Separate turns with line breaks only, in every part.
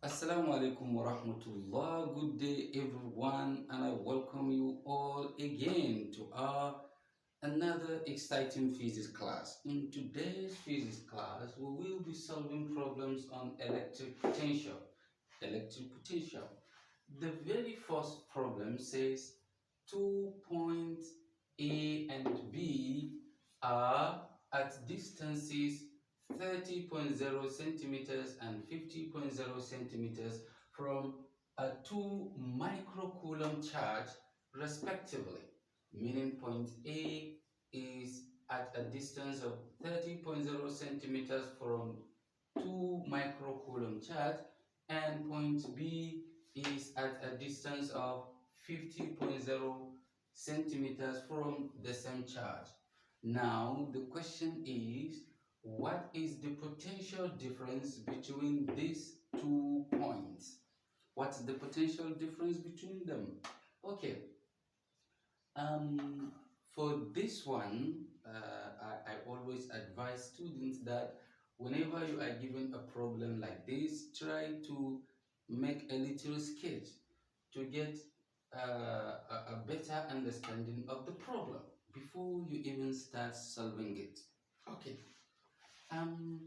Assalamu alaikum wa rahmatullah. Good day, everyone, and I welcome you all again to our another exciting physics class. In today's physics class, we will be solving problems on electric potential. Electric potential. The very first problem says 2 points A and B are at distances 30.0 centimeters and 50.0 centimeters from a 2 microcoulomb charge respectively, meaning point A is at a distance of 30.0 centimeters from 2 microcoulomb charge and point B is at a distance of 50.0 centimeters from the same charge. Now the question is, what is the potential difference between these 2 points? What's the potential difference between them? Okay, um, for this one, I always advise students that whenever you are given a problem like this, try to make a little sketch to get a better understanding of the problem before you even start solving it. Okay. Um,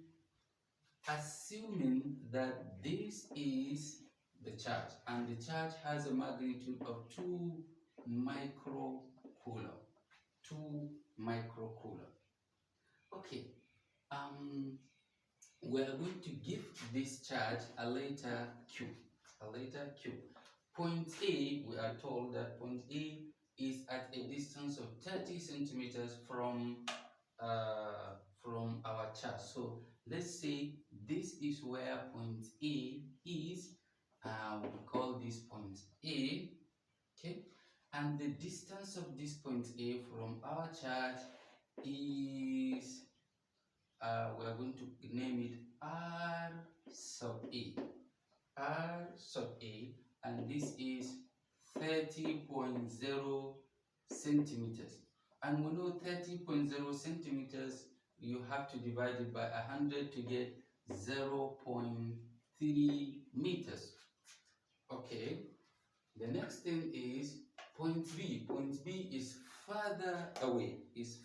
Assuming that this is the charge and the charge has a magnitude of 2 microcoulomb. 2 microcoulomb. Okay. Um, we are going to give this charge a letter Q. A letter Q. Point A, we are told that point A is at a distance of 30 centimeters from our charge. So let's say this is where point A is. We call this point A. Okay, and the distance of this point A from our charge is we are going to name it R sub A. R sub A, and this is 30.0 centimeters. And we know 30.0 centimeters, you have to divide it by 100 to get 0.3 meters. Okay, the next thing is point B. Point B is further away, is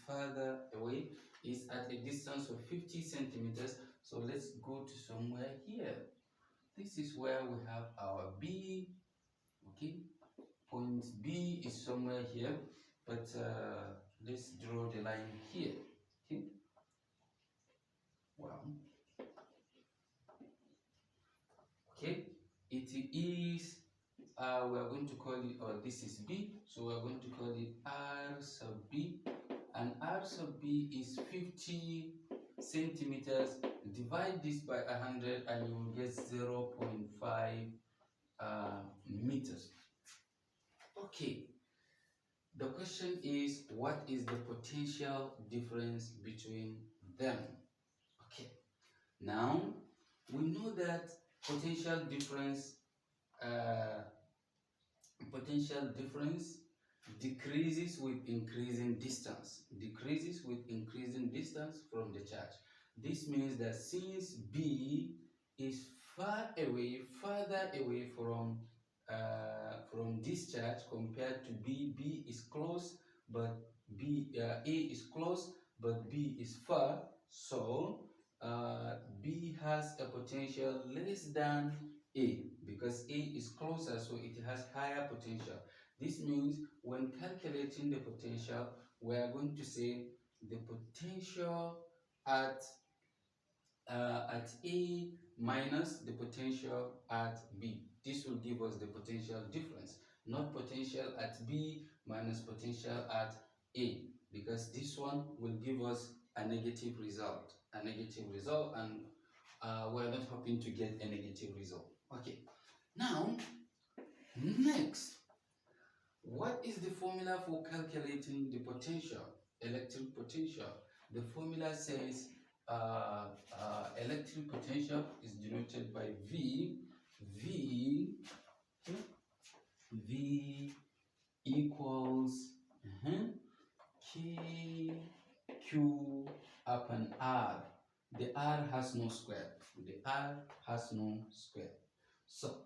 at a distance of 50 centimeters. So let's go to somewhere here. This is where we have our B. Okay, point B is somewhere here, but let's draw the line here. Okay, wow. Okay, it is we are going to call it, or this is B, so we are going to call it R sub B, and R sub B is 50 centimeters. Divide this by 100 and you will get 0.5 meters. Okay, the question is, what is the potential difference between them? Okay, now we know that potential difference uh, decreases with increasing distance, from the charge. This means that since B is further away from this charge compared to B, B is close, but A is close, but B is far. So B has a potential less than A because A is closer, so it has higher potential. This means when calculating the potential, we are going to say the potential at A minus the potential at B. This will give us the potential difference, not potential at B minus potential at A, because this one will give us a negative result, and we're not hoping to get a negative result. Okay, now next, what is the formula for calculating the potential, electric potential? The formula says electric potential is denoted by V. V equals K Q upon R. The R has no square. So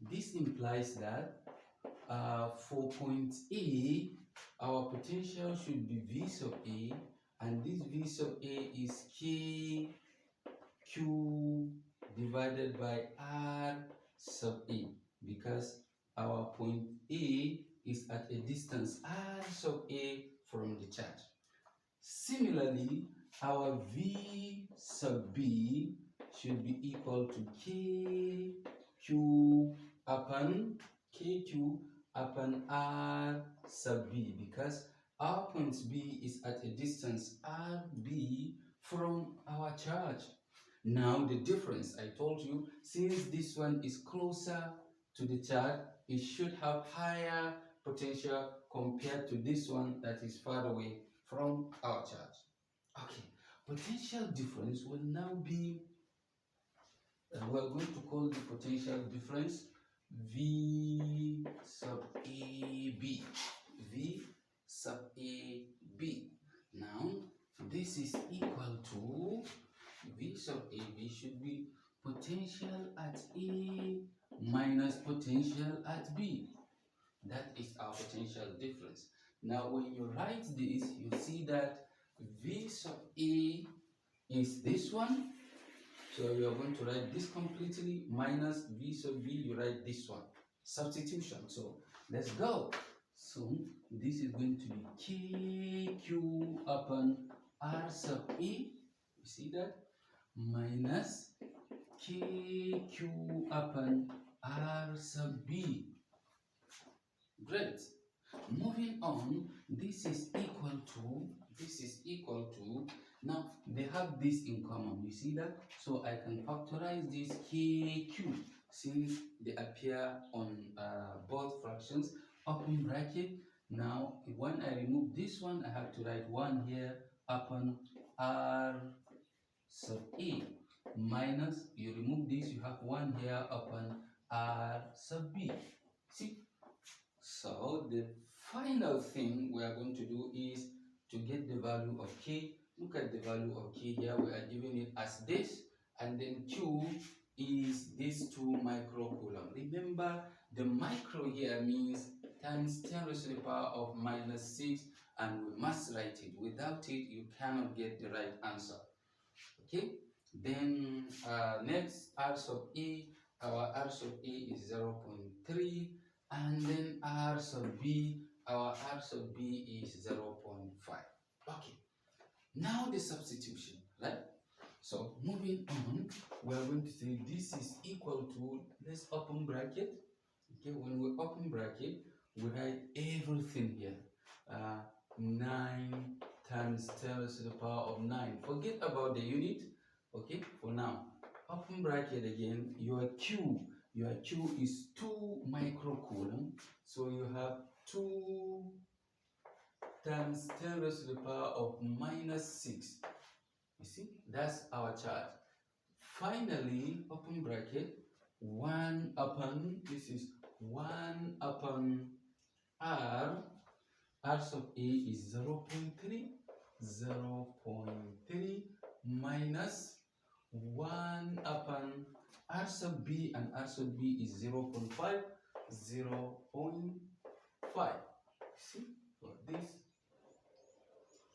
this implies that for point A, our potential should be V sub A, and this V sub A is K Q divided by R sub A, because our point A is at a distance R sub A from the charge. Similarly, our V sub B should be equal to KQ upon R sub B, because our point B is at a distance RB from our charge. Now the difference, I told you, since this one is closer to the charge, it should have higher potential compared to this one that is far away from our charge. Okay, potential difference will now be, we're going to call the potential difference V sub AB. V sub AB. Now, this is equal to V sub AB should be potential at A minus potential at B. That is our potential difference. Now, when you write this, you see that V sub A is this one. So you are going to write this completely minus V sub B, you write this one. Substitution. So let's go. So this is going to be KQ upon R sub A. You see that? Minus KQ upon R sub B. Great. Moving on, this is equal to, now they have this in common, you see that? So I can factorize this KQ since they appear on both fractions, open bracket. Now when I remove this one, I have to write 1 here upon R sub A minus, you remove this, you have 1 here upon R sub B. See? So the final thing we are going to do is to get the value of K. Look at the value of K here. We are giving it as this, and then Q is this 2 microcoulomb. Remember, the micro here means times 10 raised to the power of minus 6, and we must write it. Without it, you cannot get the right answer. Okay? Then next, R sub A. Our R sub A is 0.3. And then R sub B, our R sub B is 0.5. Okay, now the substitution, right? So moving on, we are going to say this is equal to, let's open bracket. Okay, when we open bracket, we write everything here. 9 times 10 raised to the power of 9. Forget about the unit, okay, for now. Open bracket again, your Q is 2 microcoulomb. So you have 2 times 10 raised to the power of minus 6. You see, that's our charge. Finally, open bracket, 1 upon, this is 1 upon R. R sub A is 0.3. 0.3 minus 1 upon R sub B, and R sub B is 0.5. 0.5. See, for this.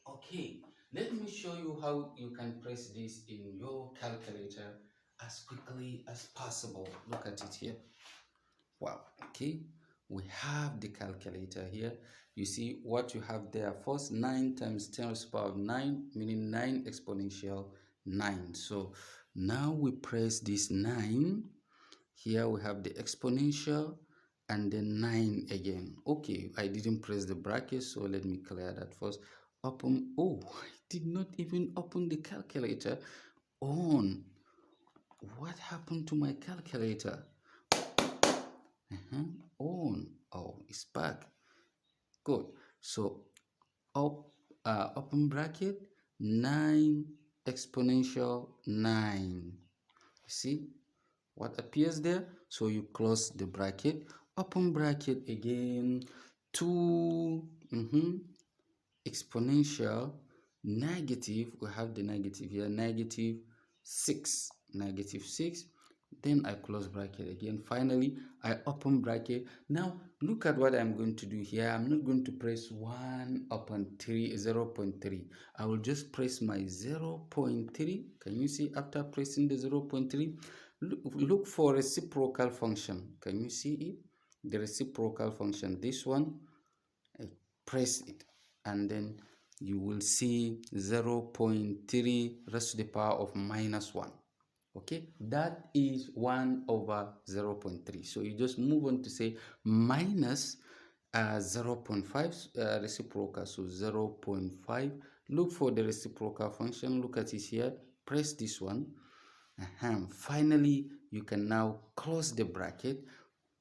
Okay, let me show you how you can press this in your calculator as quickly as possible. Look at it here. Wow. Okay, we have the calculator here. You see what you have there. First, 9 times 10 raised to the power of 9, meaning 9 exponential 9. So now we press this 9. Here we have the exponential and then 9 again. Okay, I didn't press the bracket, so let me clear that first. Open. Oh, I did not even open the calculator on. What happened to my calculator? On. Oh, it's back. Good. So open bracket, 9 exponential 9. See what appears there? So you close the bracket, open bracket again, 2 exponential negative, we have the negative here, negative 6. then I close bracket again. Finally, I open bracket. Now, look at what I'm going to do here. I'm not going to press 1 upon 3, 0.3. I will just press my 0.3. Can you see after pressing the 0.3? Look for reciprocal function. Can you see it? The reciprocal function. This one, I press it, and then you will see 0.3 raised to the power of -1. Okay, that is 1 over 0.3. So you just move on to say minus 0.5 reciprocal, so 0.5. Look for the reciprocal function, look at it here, press this one. Finally, you can now close the bracket.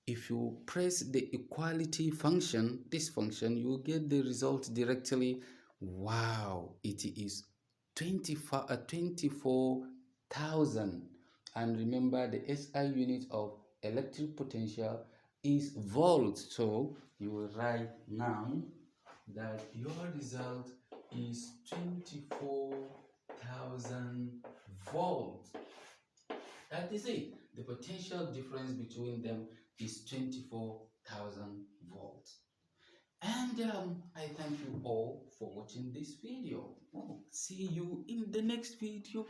If you press the equality function, this function, you will get the result directly. Wow, it is 24,000. And remember, the SI unit of electric potential is volts. So you will write now that your result is 24,000 volts. That is it. The potential difference between them is 24,000 volts. And I thank you all for watching this video. See you in the next video.